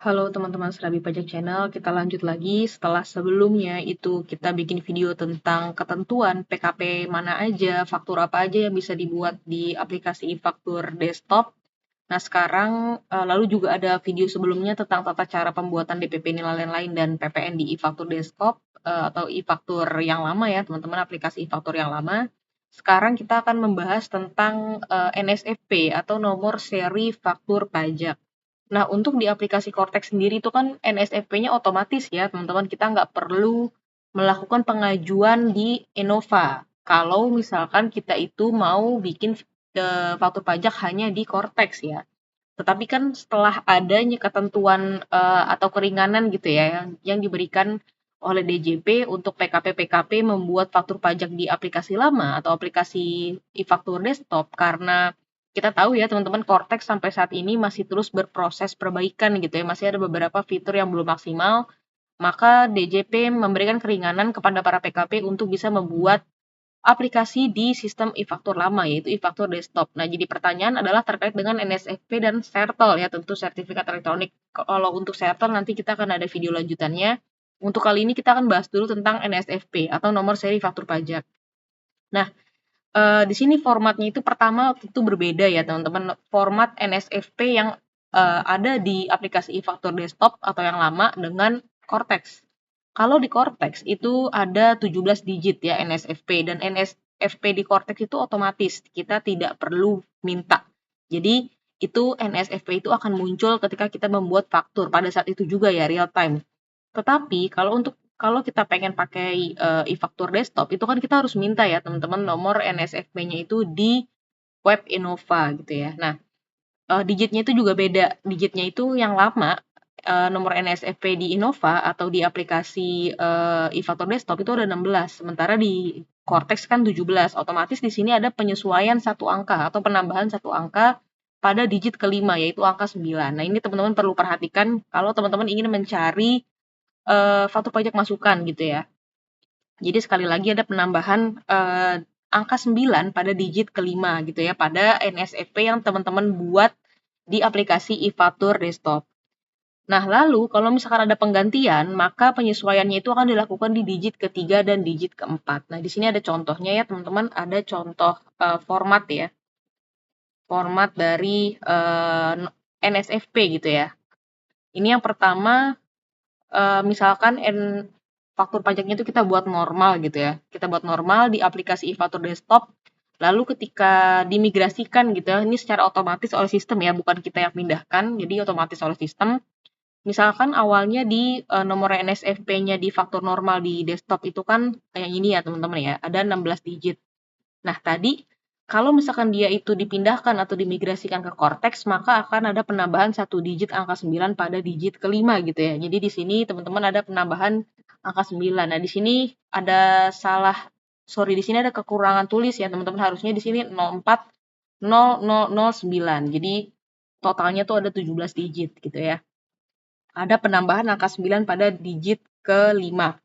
Halo teman-teman Serabi Pajak Channel, kita lanjut lagi setelah sebelumnya itu kita bikin video tentang ketentuan PKP mana aja, faktur apa aja yang bisa dibuat di aplikasi e-faktur desktop. Nah sekarang lalu juga ada video sebelumnya tentang tata cara pembuatan DPP nilai lain dan PPN di e-faktur desktop atau e-faktur yang lama ya teman-teman, aplikasi e-faktur yang lama. Sekarang kita akan membahas tentang NSFP atau nomor seri faktur pajak. Nah, untuk di aplikasi Cortex sendiri itu kan NSFP-nya otomatis ya, teman-teman. Kita nggak perlu melakukan pengajuan di Innova. Kalau misalkan kita itu mau bikin faktur pajak hanya di Cortex ya. Tetapi kan setelah adanya ketentuan atau keringanan gitu ya yang diberikan oleh DJP untuk PKP-PKP membuat faktur pajak di aplikasi lama atau aplikasi e-faktur desktop karena kita tahu ya teman-teman Cortex sampai saat ini masih terus berproses perbaikan gitu ya, masih ada beberapa fitur yang belum maksimal, maka DJP memberikan keringanan kepada para PKP untuk bisa membuat aplikasi di sistem e-faktur lama, yaitu e-faktur desktop. Nah, jadi pertanyaan adalah terkait dengan NSFP dan Sertel ya, tentu sertifikat elektronik. Kalau untuk Sertel nanti kita akan ada video lanjutannya. Untuk kali ini kita akan bahas dulu tentang NSFP atau nomor seri faktur pajak. Nah, di sini formatnya itu pertama tentu berbeda ya teman-teman. Format NSFP yang ada di aplikasi e-faktur desktop atau yang lama dengan Cortex. Kalau di Cortex itu ada 17 digit ya NSFP dan NSFP di Cortex itu otomatis, kita tidak perlu minta. Jadi itu NSFP itu akan muncul ketika kita membuat faktur pada saat itu juga ya real time. Tetapi kalau kita pengen pakai e-faktur desktop itu kan kita harus minta ya teman-teman nomor NSFP-nya itu di web Innova gitu ya. Nah, digitnya itu juga beda. Digitnya itu yang lama, nomor NSFP di Innova atau di aplikasi e-faktur desktop itu ada 16, sementara di Cortex kan 17. Otomatis di sini ada penyesuaian satu angka atau penambahan satu angka pada digit kelima, yaitu angka 9. Nah, ini teman-teman perlu perhatikan kalau teman-teman ingin mencari faktur pajak masukan gitu ya. Jadi sekali lagi ada penambahan angka 9 pada digit kelima gitu ya, pada NSFP yang teman-teman buat di aplikasi e-faktur desktop. Nah, lalu kalau misalkan ada penggantian, maka penyesuaiannya itu akan dilakukan di digit ketiga dan digit keempat. Nah, di sini ada contohnya ya, teman-teman. Ada contoh format ya, format dari NSFP gitu ya. Ini yang pertama, misalkan faktur pajaknya itu kita buat normal gitu ya. Kita buat normal di aplikasi e-faktur desktop. Lalu ketika dimigrasikan gitu ya, ini secara otomatis oleh sistem ya, bukan kita yang pindahkan, jadi otomatis oleh sistem. Misalkan awalnya di nomor NSFP-nya di faktur normal di desktop itu kan yang ini ya teman-teman ya, ada 16 digit. Nah tadi kalau misalkan dia itu dipindahkan atau dimigrasikan ke Cortex, maka akan ada penambahan satu digit angka 9 pada digit kelima gitu ya. Jadi di sini teman-teman ada penambahan angka 9. Nah di sini ada di sini ada kekurangan tulis ya teman-teman, harusnya di sini 040009. Jadi totalnya tuh ada 17 digit gitu ya. Ada penambahan angka 9 pada digit ke-5.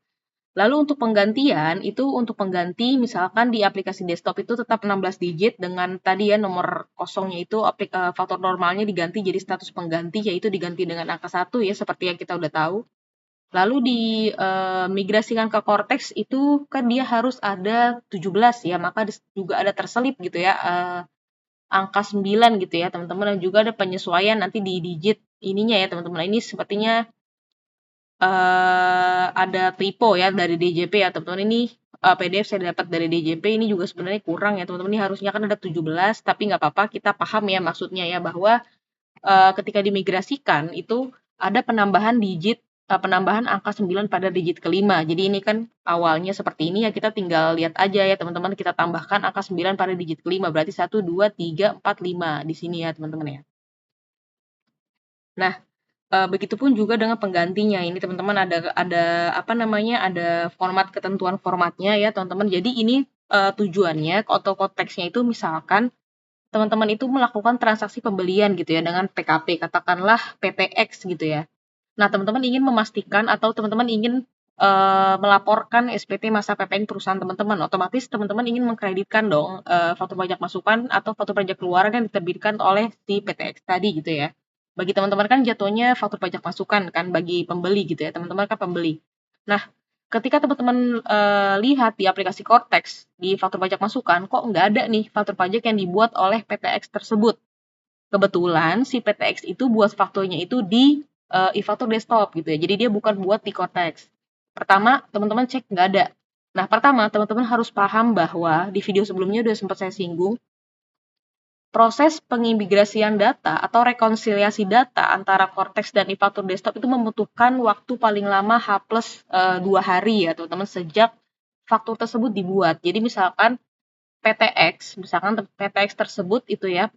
Lalu untuk penggantian, itu untuk pengganti misalkan di aplikasi desktop itu tetap 16 digit dengan tadi ya nomor kosongnya itu faktor normalnya diganti jadi status pengganti, yaitu diganti dengan angka 1 ya seperti yang kita udah tahu. Lalu dimigrasikan ke Cortex itu kan dia harus ada 17 ya, maka juga ada terselip gitu ya angka 9 gitu ya teman-teman, dan juga ada penyesuaian nanti di digit ininya ya teman-teman. Ini sepertinya ada typo ya dari DJP ya teman-teman. Ini PDF saya dapat dari DJP, ini juga sebenarnya kurang ya teman-teman. Ini harusnya kan ada 17, tapi nggak apa-apa, kita paham ya maksudnya ya bahwa ketika dimigrasikan itu ada penambahan penambahan angka 9 pada digit kelima. Jadi ini kan awalnya seperti ini ya, kita tinggal lihat aja ya teman-teman, kita tambahkan angka 9 pada digit kelima, berarti 1, 2, 3, 4, 5 di sini ya teman-teman ya. Nah, begitupun juga dengan penggantinya. Ini teman-teman ada apa namanya, ada format ketentuan formatnya ya teman-teman. Jadi ini tujuannya atau konteksnya itu misalkan teman-teman itu melakukan transaksi pembelian gitu ya dengan PKP, katakanlah PTX gitu ya. Nah, teman-teman ingin memastikan atau teman-teman ingin melaporkan SPT masa PPN perusahaan teman-teman. Otomatis teman-teman ingin mengkreditkan dong faktur pajak masukan atau faktur pajak keluaran yang diterbitkan oleh si PTX tadi gitu ya. Bagi teman-teman kan jatuhnya faktur pajak masukan kan bagi pembeli gitu ya, teman-teman kan pembeli. Nah, ketika teman-teman lihat di aplikasi Cortex di faktur pajak masukan, kok nggak ada nih faktur pajak yang dibuat oleh PTX tersebut. Kebetulan si PTX itu buat fakturnya itu di e-faktur desktop gitu ya, jadi dia bukan buat di Cortex. Pertama, teman-teman cek nggak ada. Nah, pertama, teman-teman harus paham bahwa di video sebelumnya udah sempat saya singgung, proses pengimigrasian data atau rekonsiliasi data antara Cortex dan e-faktur desktop itu membutuhkan waktu paling lama H plus 2 hari ya teman-teman sejak faktur tersebut dibuat. Jadi misalkan PTX tersebut itu ya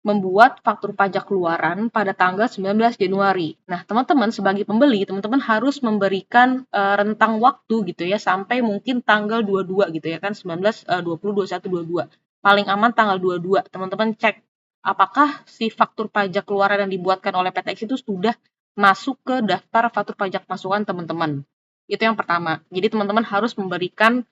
membuat faktur pajak keluaran pada tanggal 19 Januari. Nah, teman-teman sebagai pembeli, teman-teman harus memberikan rentang waktu gitu ya sampai mungkin tanggal 22 gitu ya kan 19, 20, 21, 22. Paling aman tanggal 22. Teman-teman cek apakah si faktur pajak keluaran yang dibuatkan oleh PTX itu sudah masuk ke daftar faktur pajak masukan teman-teman. Itu yang pertama. Jadi teman-teman harus memberikan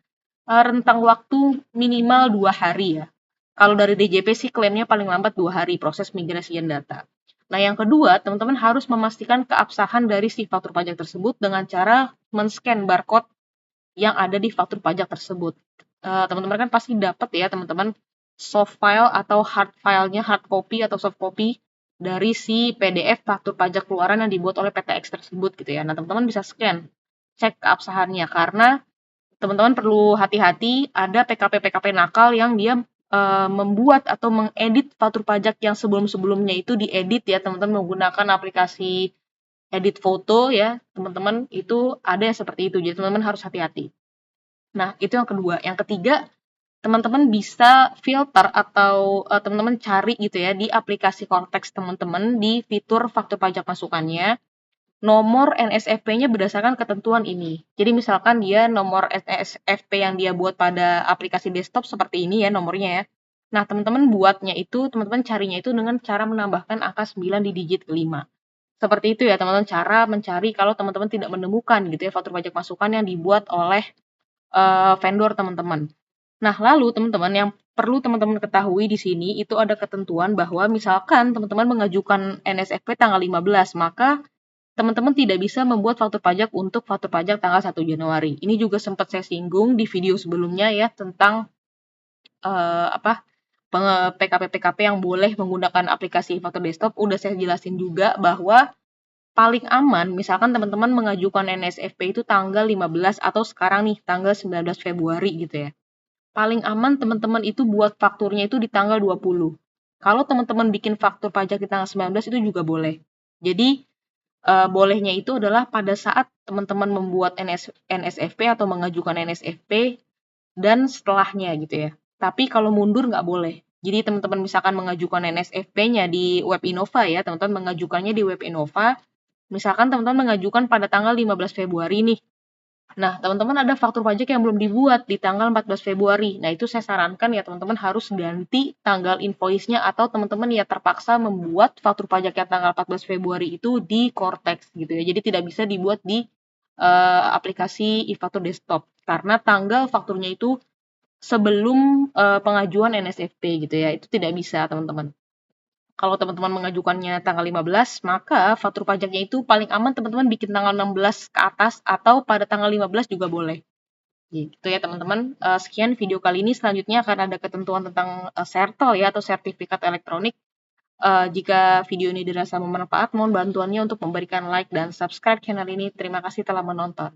rentang waktu minimal 2 hari ya. Kalau dari DJP sih klaimnya paling lambat 2 hari proses migrasian data. Nah, yang kedua, teman-teman harus memastikan keabsahan dari si faktur pajak tersebut dengan cara men-scan barcode yang ada di faktur pajak tersebut. Teman-teman kan pasti dapat ya, teman-teman, soft file atau hard filenya, hard copy atau soft copy dari si PDF faktur pajak keluaran yang dibuat oleh PTX tersebut gitu ya. Nah, teman-teman bisa scan, cek keabsahannya karena teman-teman perlu hati-hati, ada PKP-PKP nakal yang dia membuat atau mengedit faktur pajak yang sebelum-sebelumnya itu diedit ya teman-teman menggunakan aplikasi edit foto ya teman-teman, itu ada yang seperti itu, jadi teman-teman harus hati-hati. Nah, itu yang kedua. Yang ketiga, teman-teman bisa filter atau teman-teman cari gitu ya di aplikasi Cortex teman-teman di fitur faktur pajak masukannya nomor NSFP-nya berdasarkan ketentuan ini. Jadi misalkan dia nomor NSFP yang dia buat pada aplikasi desktop seperti ini ya nomornya ya. Nah, teman-teman buatnya itu, teman-teman carinya itu dengan cara menambahkan angka 9 di digit kelima. Seperti itu ya teman-teman cara mencari kalau teman-teman tidak menemukan gitu ya faktur pajak masukan yang dibuat oleh vendor teman-teman. Nah, lalu teman-teman yang perlu teman-teman ketahui di sini itu ada ketentuan bahwa misalkan teman-teman mengajukan NSFP tanggal 15, maka teman-teman tidak bisa membuat faktur pajak untuk faktur pajak tanggal 1 Januari. Ini juga sempat saya singgung di video sebelumnya ya tentang PKP-PKP yang boleh menggunakan aplikasi faktur desktop. Udah saya jelasin juga bahwa paling aman misalkan teman-teman mengajukan NSFP itu tanggal 15 atau sekarang nih tanggal 19 Februari gitu ya. Paling aman teman-teman itu buat fakturnya itu di tanggal 20. Kalau teman-teman bikin faktur pajak di tanggal 19 itu juga boleh. Jadi bolehnya itu adalah pada saat teman-teman membuat NSFP atau mengajukan NSFP dan setelahnya gitu ya. Tapi kalau mundur nggak boleh. Jadi teman-teman misalkan mengajukan NSFP-nya di Web Innova ya, teman-teman mengajukannya di Web Innova. Misalkan teman-teman mengajukan pada tanggal 15 Februari nih. Nah, teman-teman ada faktur pajak yang belum dibuat di tanggal 14 Februari. Nah, itu saya sarankan ya teman-teman harus ganti tanggal invoice-nya atau teman-teman ya terpaksa membuat faktur pajak yang tanggal 14 Februari itu di Cortex gitu ya. Jadi tidak bisa dibuat di aplikasi e-faktur desktop karena tanggal fakturnya itu sebelum pengajuan NSFP gitu ya. Itu tidak bisa, teman-teman. Kalau teman-teman mengajukannya tanggal 15, maka faktur pajaknya itu paling aman teman-teman bikin tanggal 16 ke atas atau pada tanggal 15 juga boleh. Gitu ya teman-teman. Sekian video kali ini, selanjutnya akan ada ketentuan tentang sertel ya atau sertifikat elektronik. Jika video ini dirasa bermanfaat, mohon bantuannya untuk memberikan like dan subscribe channel ini. Terima kasih telah menonton.